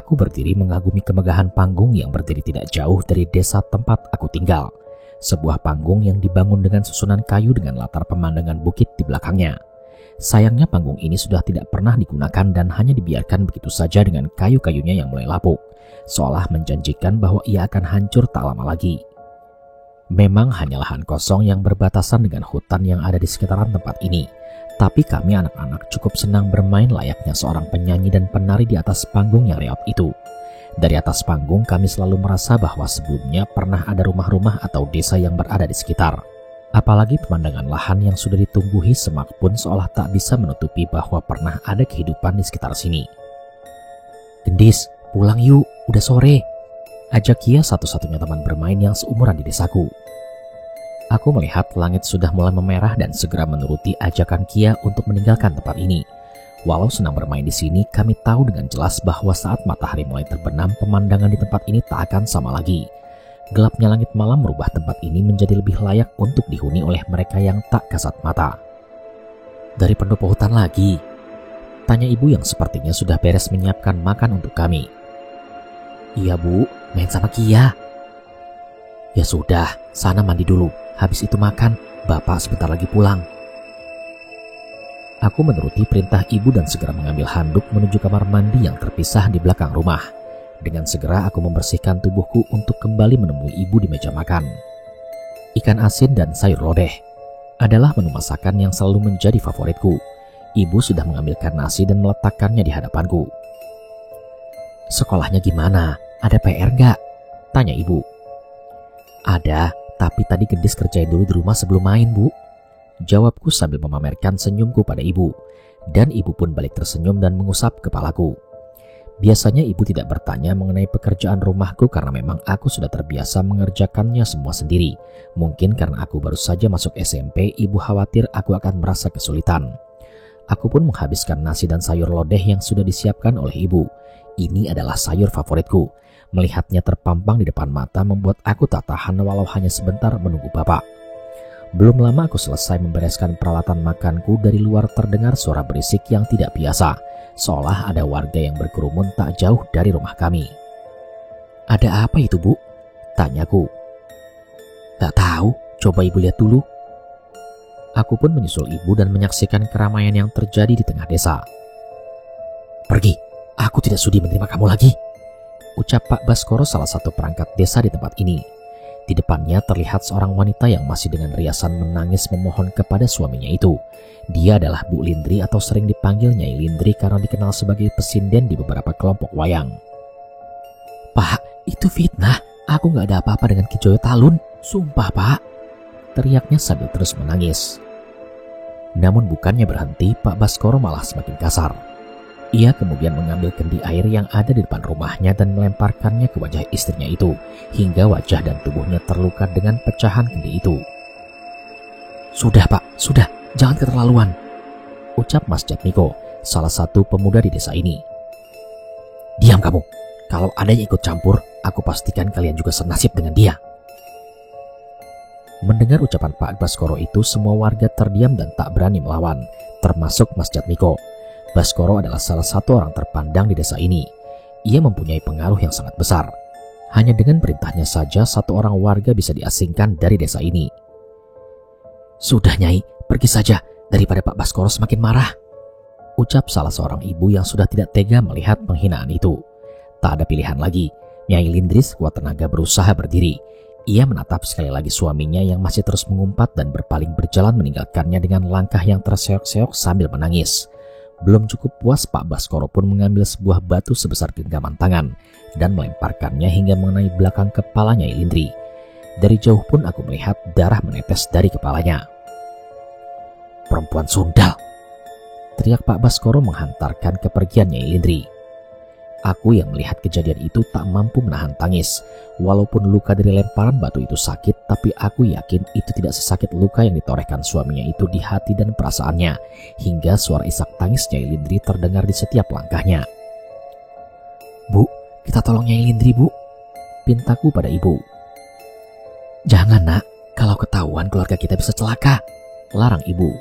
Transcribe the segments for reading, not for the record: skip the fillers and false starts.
Aku berdiri mengagumi kemegahan panggung yang berdiri tidak jauh dari desa tempat aku tinggal. Sebuah panggung yang dibangun dengan susunan kayu dengan latar pemandangan bukit di belakangnya. Sayangnya panggung ini sudah tidak pernah digunakan dan hanya dibiarkan begitu saja dengan kayu-kayunya yang mulai lapuk, seolah menjanjikan bahwa ia akan hancur tak lama lagi. Memang hanya lahan kosong yang berbatasan dengan hutan yang ada di sekitaran tempat ini, tapi kami anak-anak cukup senang bermain layaknya seorang penyanyi dan penari di atas panggung yang reot itu. Dari atas panggung kami selalu merasa bahwa sebelumnya pernah ada rumah-rumah atau desa yang berada di sekitar. Apalagi pemandangan lahan yang sudah ditumbuhi semak pun seolah tak bisa menutupi bahwa pernah ada kehidupan di sekitar sini. "Gendis, pulang yuk, udah sore," ajak Kia, satu-satunya teman bermain yang seumuran di desaku. Aku melihat langit sudah mulai memerah dan segera menuruti ajakan Kia untuk meninggalkan tempat ini. Walau senang bermain di sini, kami tahu dengan jelas bahwa saat matahari mulai terbenam, pemandangan di tempat ini tak akan sama lagi. Gelapnya langit malam merubah tempat ini menjadi lebih layak untuk dihuni oleh mereka yang tak kasat mata. "Dari pendopo hutan lagi?" tanya ibu yang sepertinya sudah beres menyiapkan makan untuk kami. "Iya bu, main sama Kia." "Ya sudah, sana mandi dulu. Habis itu makan, bapak sebentar lagi pulang." Aku menuruti perintah ibu dan segera mengambil handuk menuju kamar mandi yang terpisah di belakang rumah. Dengan segera aku membersihkan tubuhku untuk kembali menemui ibu di meja makan. Ikan asin dan sayur lodeh adalah menu masakan yang selalu menjadi favoritku. Ibu sudah mengambilkan nasi dan meletakkannya di hadapanku. "Sekolahnya gimana? Ada PR nggak?" tanya ibu. "Ada, tapi tadi Gendis kerjain dulu di rumah sebelum main, Bu," jawabku sambil memamerkan senyumku pada ibu. Dan ibu pun balik tersenyum dan mengusap kepalaku. Biasanya ibu tidak bertanya mengenai pekerjaan rumahku karena memang aku sudah terbiasa mengerjakannya semua sendiri. Mungkin karena aku baru saja masuk SMP, ibu khawatir aku akan merasa kesulitan. Aku pun menghabiskan nasi dan sayur lodeh yang sudah disiapkan oleh ibu. Ini adalah sayur favoritku. Melihatnya terpampang di depan mata membuat aku tak tahan walau hanya sebentar menunggu bapak. Belum lama aku selesai membereskan peralatan makanku, dari luar terdengar suara berisik yang tidak biasa. Seolah ada warga yang berkerumun tak jauh dari rumah kami. "Ada apa itu, Bu?" tanyaku. "Tak tahu, coba ibu lihat dulu." Aku pun menyusul ibu dan menyaksikan keramaian yang terjadi di tengah desa. "Pergi, aku tidak sudi menerima kamu lagi," ucap Pak Baskoro, salah satu perangkat desa di tempat ini. Di depannya terlihat seorang wanita yang masih dengan riasan menangis memohon kepada suaminya itu. Dia adalah Bu Lindri atau sering dipanggil Nyai Lindri karena dikenal sebagai pesinden di beberapa kelompok wayang. "Pak, itu fitnah. Aku gak ada apa-apa dengan Ki Joyo Talun. Sumpah, Pak," teriaknya sambil terus menangis. Namun bukannya berhenti, Pak Baskoro malah semakin kasar. Ia kemudian mengambil kendi air yang ada di depan rumahnya dan melemparkannya ke wajah istrinya itu, hingga wajah dan tubuhnya terluka dengan pecahan kendi itu. "Sudah, Pak, sudah, jangan keterlaluan," ucap Mas Jatmiko, salah satu pemuda di desa ini. "Diam kamu. Kalau ada yang ikut campur, aku pastikan kalian juga senasib dengan dia." Mendengar ucapan Pak Baskoro itu, semua warga terdiam dan tak berani melawan, termasuk Mas Jatmiko. Baskoro adalah salah satu orang terpandang di desa ini. Ia mempunyai pengaruh yang sangat besar. Hanya dengan perintahnya saja, satu orang warga bisa diasingkan dari desa ini. "Sudah, Nyai, pergi saja daripada Pak Baskoro semakin marah," ucap salah seorang ibu yang sudah tidak tega melihat penghinaan itu. Tak ada pilihan lagi. Nyai Lindri sekuat tenaga berusaha berdiri. Ia menatap sekali lagi suaminya yang masih terus mengumpat dan berpaling berjalan meninggalkannya dengan langkah yang terseok-seok sambil menangis. Belum cukup puas, Pak Baskoro pun mengambil sebuah batu sebesar genggaman tangan dan melemparkannya hingga mengenai belakang kepala Nyai Lindri. Dari jauh pun aku melihat darah menetes dari kepalanya. "Perempuan sundal!" teriak Pak Baskoro menghantarkan kepergian Nyai Lindri. Aku yang melihat kejadian itu tak mampu menahan tangis. Walaupun luka dari lemparan batu itu sakit, tapi aku yakin itu tidak sesakit luka yang ditorehkan suaminya itu di hati dan perasaannya, hingga suara isak tangis Nyai Lindri terdengar di setiap langkahnya. "Bu, kita tolong Nyai Lindri, Bu," pintaku pada ibu. "Jangan, Nak, kalau ketahuan keluarga kita bisa celaka," larang ibu.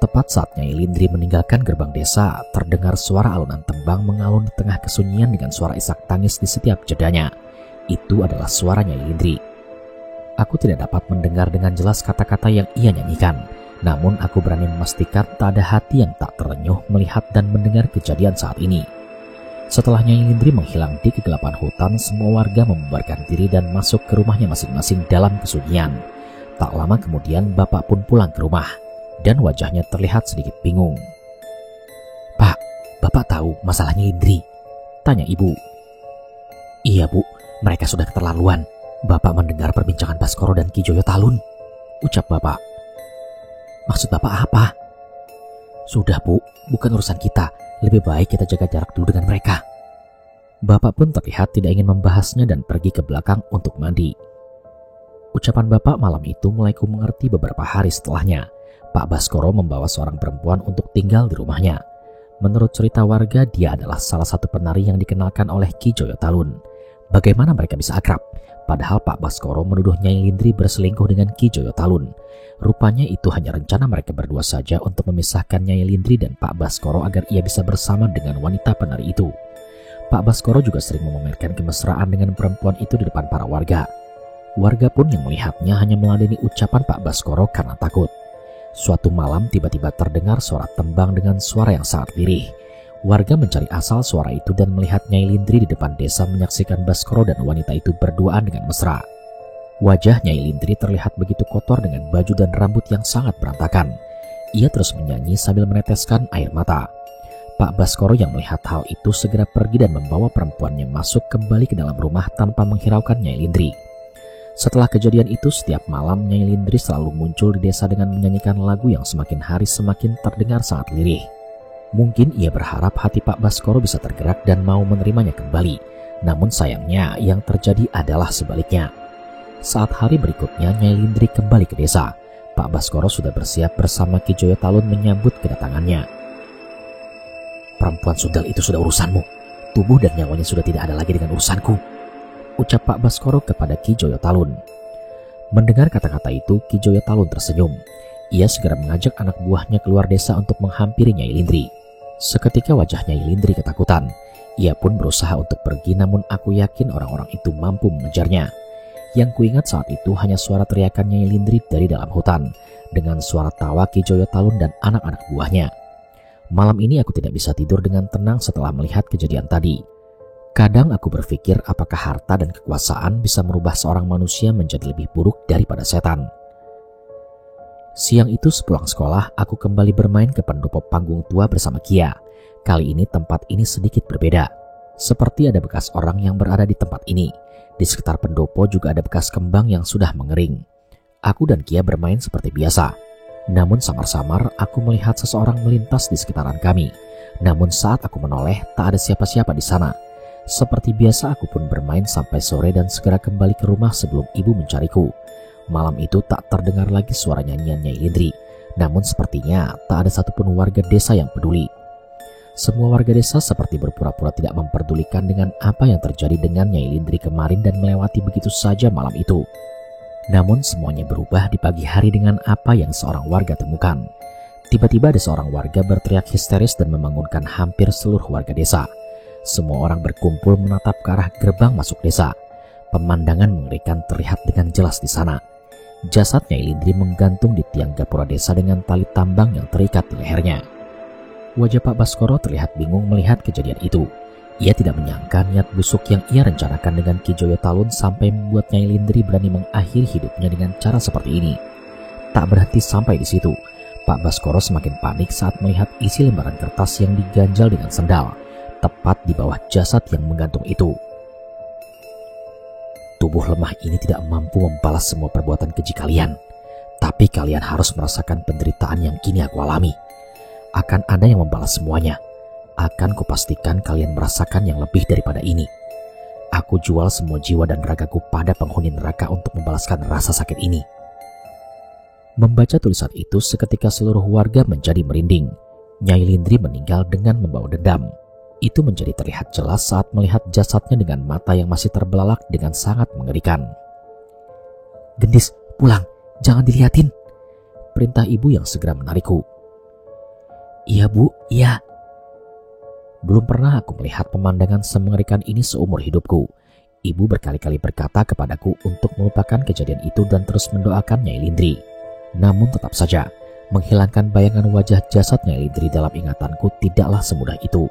Tepat saat Nyai Lindri meninggalkan gerbang desa, terdengar suara alunan tembang mengalun di tengah kesunyian dengan suara isak tangis di setiap jedanya. Itu adalah suara Nyai Lindri. Aku tidak dapat mendengar dengan jelas kata-kata yang ia nyanyikan, namun aku berani memastikan tak ada hati yang tak terenyuh melihat dan mendengar kejadian saat ini. Setelah Nyai Lindri menghilang di kegelapan hutan, semua warga membubarkan diri dan masuk ke rumahnya masing-masing dalam kesunyian. Tak lama kemudian bapak pun pulang ke rumah, dan wajahnya terlihat sedikit bingung. "Pak, bapak tahu masalahnya Lindri?" tanya ibu. "Iya bu, mereka sudah keterlaluan. Bapak mendengar perbincangan Baskoro dan Ki Joyo Talun," ucap bapak. "Maksud bapak apa?" "Sudah bu, bukan urusan kita. Lebih baik kita jaga jarak dulu dengan mereka." Bapak pun terlihat tidak ingin membahasnya dan pergi ke belakang untuk mandi. Ucapan bapak malam itu mulai ku mengerti beberapa hari setelahnya. Pak Baskoro membawa seorang perempuan untuk tinggal di rumahnya. Menurut cerita warga, dia adalah salah satu penari yang dikenalkan oleh Ki Joyo Talun. Bagaimana mereka bisa akrab? Padahal Pak Baskoro menuduh Nyai Lindri berselingkuh dengan Ki Joyo Talun. Rupanya itu hanya rencana mereka berdua saja untuk memisahkan Nyai Lindri dan Pak Baskoro agar ia bisa bersama dengan wanita penari itu. Pak Baskoro juga sering memamerkan kemesraan dengan perempuan itu di depan para warga. Warga pun yang melihatnya hanya meladeni ucapan Pak Baskoro karena takut. Suatu malam tiba-tiba terdengar suara tembang dengan suara yang sangat lirih. Warga mencari asal suara itu dan melihat Nyai Lindri di depan desa menyaksikan Baskoro dan wanita itu berduaan dengan mesra. Wajah Nyai Lindri terlihat begitu kotor dengan baju dan rambut yang sangat berantakan. Ia terus menyanyi sambil meneteskan air mata. Pak Baskoro yang melihat hal itu segera pergi dan membawa perempuannya masuk kembali ke dalam rumah tanpa menghiraukan Nyai Lindri. Setelah kejadian itu, setiap malam Nyai Lindri selalu muncul di desa dengan menyanyikan lagu yang semakin hari semakin terdengar sangat lirih. Mungkin ia berharap hati Pak Baskoro bisa tergerak dan mau menerimanya kembali. Namun sayangnya yang terjadi adalah sebaliknya. Saat hari berikutnya Nyai Lindri kembali ke desa, Pak Baskoro sudah bersiap bersama Ki Joyo Talun menyambut kedatangannya. "Perempuan sundal itu sudah urusanmu. Tubuh dan nyawanya sudah tidak ada lagi dengan urusanku," ucap Pak Baskoro kepada Ki Joyo Talun. Mendengar kata-kata itu, Ki Joyo Talun tersenyum. Ia segera mengajak anak buahnya keluar desa untuk menghampiri Nyai Lindri. Seketika wajah Nyai Lindri ketakutan. Ia pun berusaha untuk pergi, namun aku yakin orang-orang itu mampu mengejarnya. Yang kuingat saat itu hanya suara teriakan Nyai Lindri dari dalam hutan, dengan suara tawa Ki Joyo Talun dan anak-anak buahnya. Malam ini aku tidak bisa tidur dengan tenang setelah melihat kejadian tadi. Kadang aku berpikir apakah harta dan kekuasaan bisa merubah seorang manusia menjadi lebih buruk daripada setan. Siang itu sepulang sekolah, aku kembali bermain ke pendopo panggung tua bersama Kia. Kali ini tempat ini sedikit berbeda. Seperti ada bekas orang yang berada di tempat ini. Di sekitar pendopo juga ada bekas kembang yang sudah mengering. Aku dan Kia bermain seperti biasa. Namun samar-samar aku melihat seseorang melintas di sekitaran kami. Namun saat aku menoleh, tak ada siapa-siapa di sana. Seperti biasa aku pun bermain sampai sore dan segera kembali ke rumah sebelum ibu mencariku. Malam itu tak terdengar lagi suara nyanyian Nyai Lindri. Namun sepertinya tak ada satupun warga desa yang peduli. Semua warga desa seperti berpura-pura tidak memperdulikan dengan apa yang terjadi dengan Nyai Lindri kemarin dan melewati begitu saja malam itu. Namun semuanya berubah di pagi hari dengan apa yang seorang warga temukan. Tiba-tiba ada seorang warga berteriak histeris dan membangunkan hampir seluruh warga desa. Semua orang berkumpul menatap ke arah gerbang masuk desa. Pemandangan mengerikan terlihat dengan jelas di sana. Jasad Nyai Lindri menggantung di tiang gapura desa dengan tali tambang yang terikat di lehernya. Wajah Pak Baskoro terlihat bingung melihat kejadian itu. Ia tidak menyangka niat busuk yang ia rencanakan dengan Ki Joyo Talun sampai membuat Nyai Lindri berani mengakhiri hidupnya dengan cara seperti ini. Tak berhenti sampai di situ. Pak Baskoro semakin panik saat melihat isi lembaran kertas yang diganjal dengan sendal, tepat di bawah jasad yang menggantung itu. "Tubuh lemah ini tidak mampu membalas semua perbuatan keji kalian, tapi kalian harus merasakan penderitaan yang kini aku alami. Akan ada yang membalas semuanya. Akan kupastikan kalian merasakan yang lebih daripada ini. Aku jual semua jiwa dan ragaku pada penghuni neraka untuk membalaskan rasa sakit ini." Membaca tulisan itu, seketika seluruh warga menjadi merinding. Nyai Lindri meninggal dengan membawa dendam. Itu menjadi terlihat jelas saat melihat jasadnya dengan mata yang masih terbelalak dengan sangat mengerikan. "Gendis, pulang, jangan dilihatin," perintah ibu yang segera menarikku. Iya bu, iya. Belum pernah aku melihat pemandangan semengerikan ini seumur hidupku. Ibu berkali-kali berkata kepadaku untuk melupakan kejadian itu dan terus mendoakan Nyai Lindri. Namun tetap saja, menghilangkan bayangan wajah jasad Nyai Lindri dalam ingatanku tidaklah semudah itu.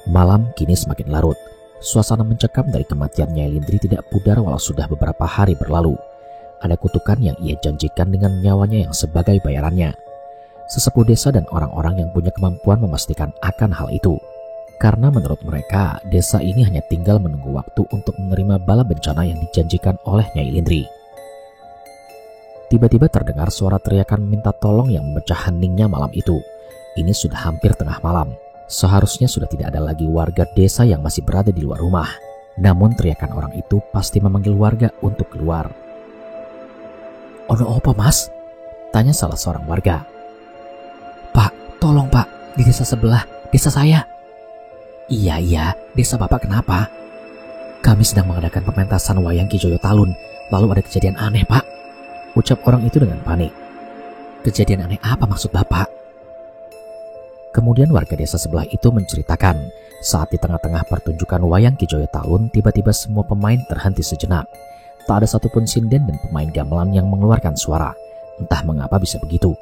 Malam kini semakin larut. Suasana mencekam dari kematian Nyai Lindri tidak pudar walau sudah beberapa hari berlalu. Ada kutukan yang ia janjikan dengan nyawanya yang sebagai bayarannya. Sesepuh desa dan orang-orang yang punya kemampuan memastikan akan hal itu. Karena menurut mereka, desa ini hanya tinggal menunggu waktu untuk menerima bala bencana yang dijanjikan oleh Nyai Lindri. Tiba-tiba terdengar suara teriakan minta tolong yang memecah heningnya malam itu. Ini sudah hampir tengah malam. Seharusnya sudah tidak ada lagi warga desa yang masih berada di luar rumah. Namun teriakan orang itu pasti memanggil warga untuk keluar. "Ono apa mas?" tanya salah seorang warga. "Pak, tolong pak, di desa sebelah, desa saya." Iya, desa bapak kenapa?" "Kami sedang mengadakan pementasan wayang Ki Joyo Talun, lalu ada kejadian aneh pak," ucap orang itu dengan panik. "Kejadian aneh apa maksud bapak?" Kemudian warga desa sebelah itu menceritakan, saat di tengah-tengah pertunjukan wayang Ki Joyo Talun, tiba-tiba semua pemain terhenti sejenak. Tak ada satupun sinden dan pemain gamelan yang mengeluarkan suara. Entah mengapa bisa begitu.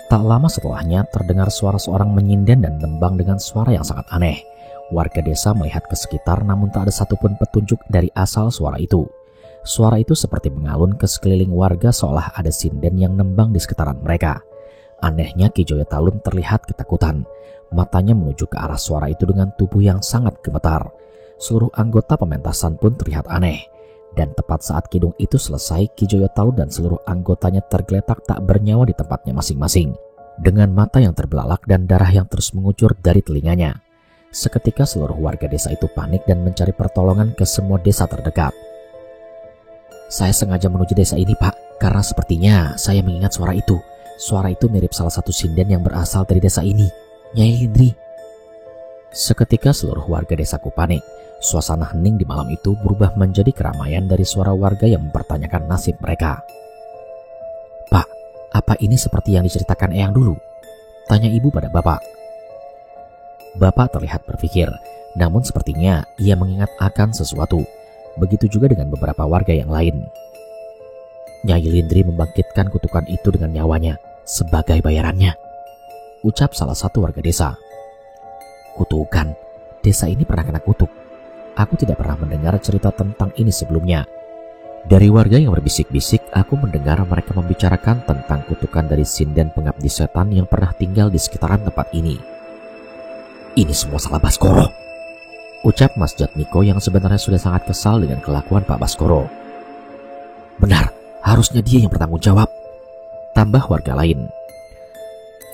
Tak lama setelahnya terdengar suara seorang menyinden dan nembang dengan suara yang sangat aneh. Warga desa melihat ke sekitar namun tak ada satupun petunjuk dari asal suara itu. Suara itu seperti mengalun ke sekeliling warga seolah ada sinden yang nembang di sekitaran mereka. Anehnya Ki Joyo Talun terlihat ketakutan. Matanya menuju ke arah suara itu dengan tubuh yang sangat gemetar. Seluruh anggota pementasan pun terlihat aneh. Dan tepat saat kidung itu selesai, Ki Joyo Talun dan seluruh anggotanya tergeletak tak bernyawa di tempatnya masing-masing. Dengan mata yang terbelalak dan darah yang terus mengucur dari telinganya. Seketika seluruh warga desa itu panik dan mencari pertolongan ke semua desa terdekat. "Saya sengaja menuju desa ini pak, karena sepertinya saya mengingat suara itu. Suara itu mirip salah satu sinden yang berasal dari desa ini, Nyai Lindri." Seketika seluruh warga desaku panik. Suasana hening di malam itu berubah menjadi keramaian dari suara warga yang mempertanyakan nasib mereka. "Pak, apa ini seperti yang diceritakan Eyang dulu?" tanya ibu pada bapak. Bapak terlihat berpikir, namun sepertinya ia mengingat akan sesuatu. Begitu juga dengan beberapa warga yang lain. "Nyai Lindri membangkitkan kutukan itu dengan nyawanya sebagai bayarannya," ucap salah satu warga desa. "Kutukan? Desa ini pernah kena kutuk? Aku tidak pernah mendengar cerita tentang ini sebelumnya." Dari warga yang berbisik-bisik, aku mendengar mereka membicarakan tentang kutukan dari sinden pengabdi setan yang pernah tinggal di sekitaran tempat ini. "Ini semua salah Baskoro," ucap Mas Jatmiko yang sebenarnya sudah sangat kesal dengan kelakuan Pak Baskoro. "Benar, harusnya dia yang bertanggung jawab," tambah warga lain.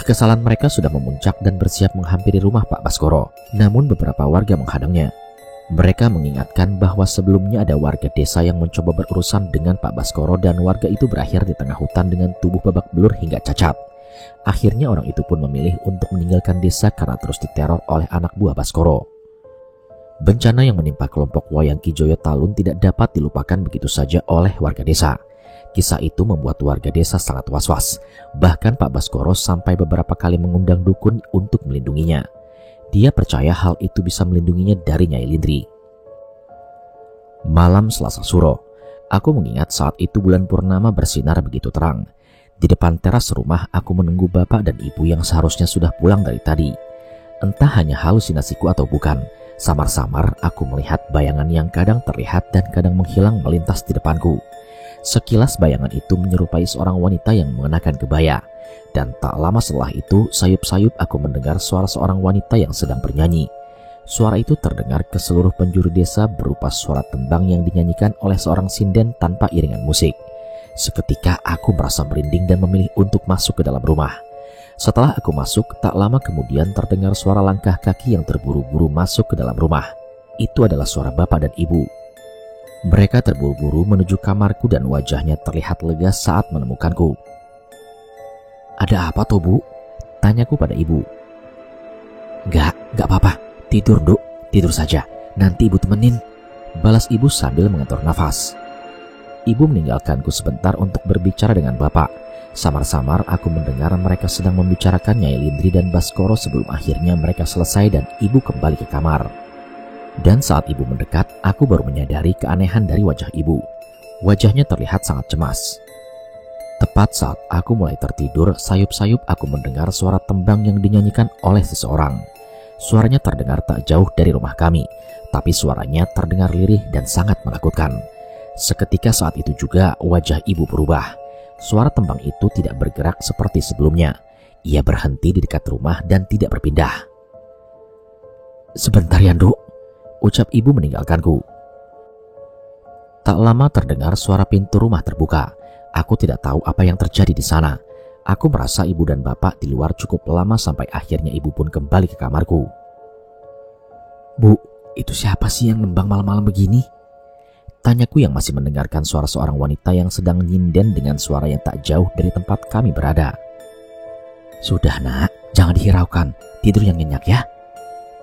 Kekesalan mereka sudah memuncak dan bersiap menghampiri rumah Pak Baskoro. Namun beberapa warga menghadangnya. Mereka mengingatkan bahwa sebelumnya ada warga desa yang mencoba berurusan dengan Pak Baskoro dan warga itu berakhir di tengah hutan dengan tubuh babak belur hingga cacat. Akhirnya orang itu pun memilih untuk meninggalkan desa karena terus diteror oleh anak buah Baskoro. Bencana yang menimpa kelompok wayang Ki Joyo Talun tidak dapat dilupakan begitu saja oleh warga desa. Kisah itu membuat warga desa sangat was-was. Bahkan Pak Baskoro sampai beberapa kali mengundang dukun untuk melindunginya. Dia percaya hal itu bisa melindunginya dari Nyai Lindri. Malam Selasa Suro, aku mengingat saat itu bulan purnama bersinar begitu terang. Di depan teras rumah aku menunggu bapak dan ibu yang seharusnya sudah pulang dari tadi. Entah hanya halusinasiku atau bukan, samar-samar aku melihat bayangan yang kadang terlihat dan kadang menghilang melintas di depanku. Sekilas bayangan itu menyerupai seorang wanita yang mengenakan kebaya. Dan tak lama setelah itu, sayup-sayup aku mendengar suara seorang wanita yang sedang bernyanyi. Suara itu terdengar ke seluruh penjuru desa berupa suara tembang yang dinyanyikan oleh seorang sinden tanpa iringan musik. Seketika aku merasa merinding dan memilih untuk masuk ke dalam rumah. Setelah aku masuk, tak lama kemudian terdengar suara langkah kaki yang terburu-buru masuk ke dalam rumah. Itu adalah suara bapak dan ibu. Mereka terburu-buru menuju kamarku dan wajahnya terlihat lega saat menemukanku. "Ada apa toh bu?" tanyaku pada ibu. Enggak apa-apa. Tidur duk, tidur saja. Nanti ibu temenin," balas ibu sambil mengatur nafas. Ibu meninggalkanku sebentar untuk berbicara dengan bapak. Samar-samar aku mendengar mereka sedang membicarakan Nyai Lindri dan Baskoro sebelum akhirnya mereka selesai dan ibu kembali ke kamar. Dan saat ibu mendekat, aku baru menyadari keanehan dari wajah ibu. Wajahnya terlihat sangat cemas. Tepat saat aku mulai tertidur, sayup-sayup aku mendengar suara tembang yang dinyanyikan oleh seseorang. Suaranya terdengar tak jauh dari rumah kami, tapi suaranya terdengar lirih dan sangat menakutkan. Seketika saat itu juga wajah ibu berubah. Suara tembang itu tidak bergerak seperti sebelumnya. Ia berhenti di dekat rumah dan tidak berpindah. "Sebentar ya, Nduk," ucap ibu meninggalkanku. Tak lama terdengar suara pintu rumah terbuka. Aku tidak tahu apa yang terjadi di sana. Aku merasa ibu dan bapak di luar cukup lama sampai akhirnya ibu pun kembali ke kamarku. "Bu, itu siapa sih yang nembang malam-malam begini?" Tanyaku yang masih mendengarkan suara seorang wanita yang sedang nyinden dengan suara yang tak jauh dari tempat kami berada. "Sudah nak, jangan dihiraukan, tidur yang nyenyak ya,"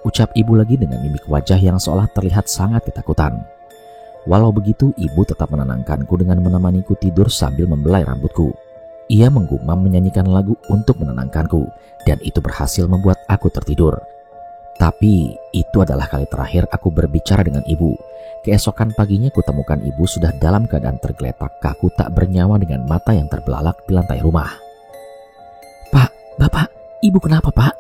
ucap ibu lagi dengan mimik wajah yang seolah terlihat sangat ketakutan. Walau begitu, ibu tetap menenangkanku dengan menemaniku tidur sambil membelai rambutku. Ia menggumam menyanyikan lagu untuk menenangkanku, dan itu berhasil membuat aku tertidur. Tapi itu adalah kali terakhir aku berbicara dengan ibu. Keesokan paginya kutemukan ibu sudah dalam keadaan tergeletak kaku tak bernyawa dengan mata yang terbelalak di lantai rumah. "Pak, bapak, ibu kenapa pak?"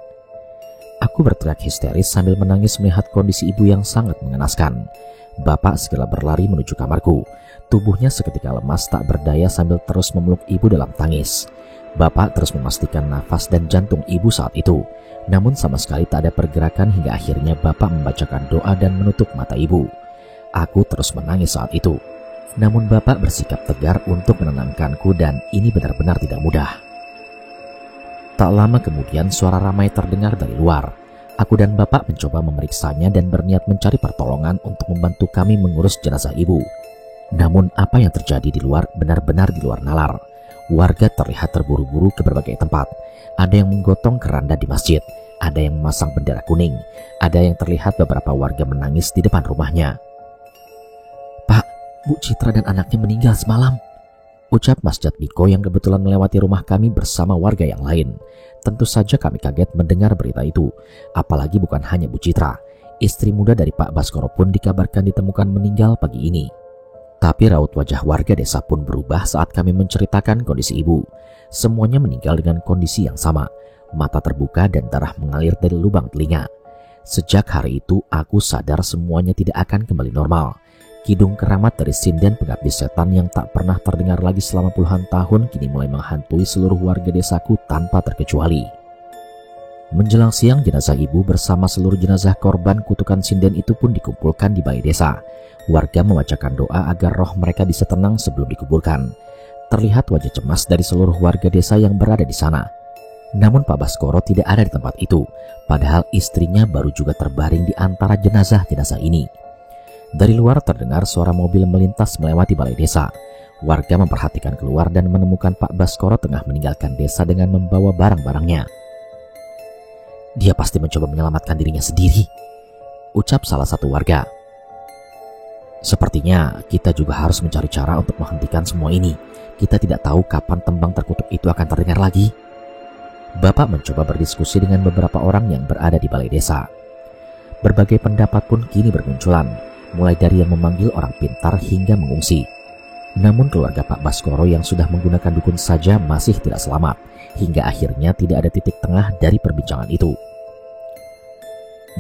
Aku berteriak histeris sambil menangis melihat kondisi ibu yang sangat mengenaskan. Bapak segera berlari menuju kamarku. Tubuhnya seketika lemas tak berdaya sambil terus memeluk ibu dalam tangis. Bapak terus memastikan nafas dan jantung ibu saat itu. Namun sama sekali tak ada pergerakan hingga akhirnya bapak membacakan doa dan menutup mata ibu. Aku terus menangis saat itu. Namun bapak bersikap tegar untuk menenangkanku dan ini benar-benar tidak mudah. Tak lama kemudian suara ramai terdengar dari luar. Aku dan bapak mencoba memeriksanya dan berniat mencari pertolongan untuk membantu kami mengurus jenazah ibu. Namun apa yang terjadi di luar benar-benar di luar nalar. Warga terlihat terburu-buru ke berbagai tempat. Ada yang menggotong keranda di masjid, ada yang memasang bendera kuning, ada yang terlihat beberapa warga menangis di depan rumahnya. "Pak, Bu Citra dan anaknya meninggal semalam," ucap Mas Jatmiko yang kebetulan melewati rumah kami bersama warga yang lain. Tentu saja kami kaget mendengar berita itu, apalagi bukan hanya Bu Citra. Istri muda dari Pak Baskoro pun dikabarkan ditemukan meninggal pagi ini. Tapi raut wajah warga desa pun berubah saat kami menceritakan kondisi ibu. Semuanya meninggal dengan kondisi yang sama, mata terbuka dan darah mengalir dari lubang telinga. Sejak hari itu aku sadar semuanya tidak akan kembali normal. Kidung keramat dari sinden pengabdi setan yang tak pernah terdengar lagi selama puluhan tahun kini mulai menghantui seluruh warga desaku tanpa terkecuali. Menjelang siang, jenazah ibu bersama seluruh jenazah korban kutukan sinden itu pun dikumpulkan di balai desa. Warga membacakan doa agar roh mereka bisa tenang sebelum dikuburkan. Terlihat wajah cemas dari seluruh warga desa yang berada di sana. Namun Pak Baskoro tidak ada di tempat itu, padahal istrinya baru juga terbaring di antara jenazah-jenazah ini. Dari luar terdengar suara mobil melintas melewati balai desa. Warga memperhatikan keluar dan menemukan Pak Baskoro tengah meninggalkan desa dengan membawa barang-barangnya. "Dia pasti mencoba menyelamatkan dirinya sendiri," ucap salah satu warga. "Sepertinya kita juga harus mencari cara untuk menghentikan semua ini. Kita tidak tahu kapan tembang terkutuk itu akan terdengar lagi." Bapak mencoba berdiskusi dengan beberapa orang yang berada di balai desa. Berbagai pendapat pun kini bermunculan, mulai dari yang memanggil orang pintar hingga mengungsi. Namun keluarga Pak Baskoro yang sudah menggunakan dukun saja masih tidak selamat, hingga akhirnya tidak ada titik tengah dari perbincangan itu.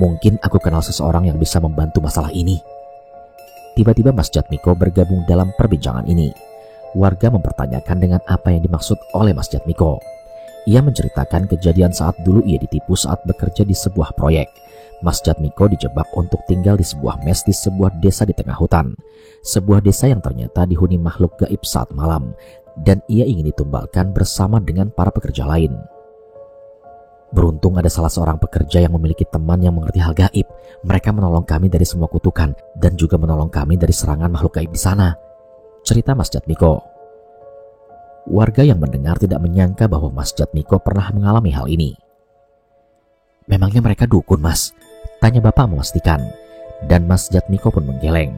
"Mungkin aku kenal seseorang yang bisa membantu masalah ini." Tiba-tiba Mas Jatmiko bergabung dalam perbincangan ini. Warga mempertanyakan dengan apa yang dimaksud oleh Mas Jatmiko. Ia menceritakan kejadian saat dulu ia ditipu saat bekerja di sebuah proyek. Mas Jatmiko dijebak untuk tinggal di sebuah mes di sebuah desa di tengah hutan. Sebuah desa yang ternyata dihuni makhluk gaib saat malam, dan ia ingin ditumbalkan bersama dengan para pekerja lain. Beruntung ada salah seorang pekerja yang memiliki teman yang mengerti hal gaib. Mereka menolong kami dari semua kutukan dan juga menolong kami dari serangan makhluk gaib di sana, cerita Mas Jatmiko. Warga yang mendengar tidak menyangka bahwa Mas Jatmiko pernah mengalami hal ini. "Memangnya mereka dukun, Mas?" tanya bapak memastikan. Dan Mas Jatmiko pun menggeleng.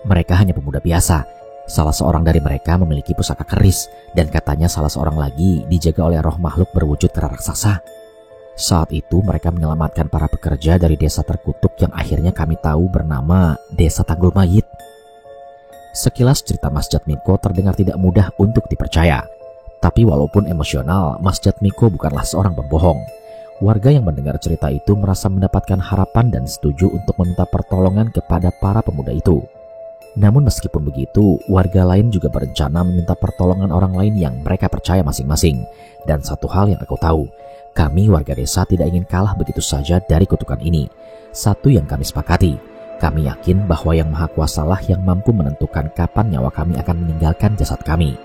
"Mereka hanya pemuda biasa. Salah seorang dari mereka memiliki pusaka keris, dan katanya salah seorang lagi dijaga oleh roh makhluk berwujud kera raksasa. Saat itu mereka menyelamatkan para pekerja dari desa terkutuk yang akhirnya kami tahu bernama Desa Tanggul Mayit. Sekilas cerita Mas Jatmiko terdengar tidak mudah untuk dipercaya. Tapi walaupun emosional, Mas Jatmiko bukanlah seorang pembohong. Warga yang mendengar cerita itu merasa mendapatkan harapan dan setuju untuk meminta pertolongan kepada para pemuda itu. Namun meskipun begitu, warga lain juga berencana meminta pertolongan orang lain yang mereka percaya masing-masing. Dan satu hal yang aku tahu, kami warga desa tidak ingin kalah begitu saja dari kutukan ini. Satu yang kami sepakati, kami yakin bahwa Yang Maha Kuasalah yang mampu menentukan kapan nyawa kami akan meninggalkan jasad kami.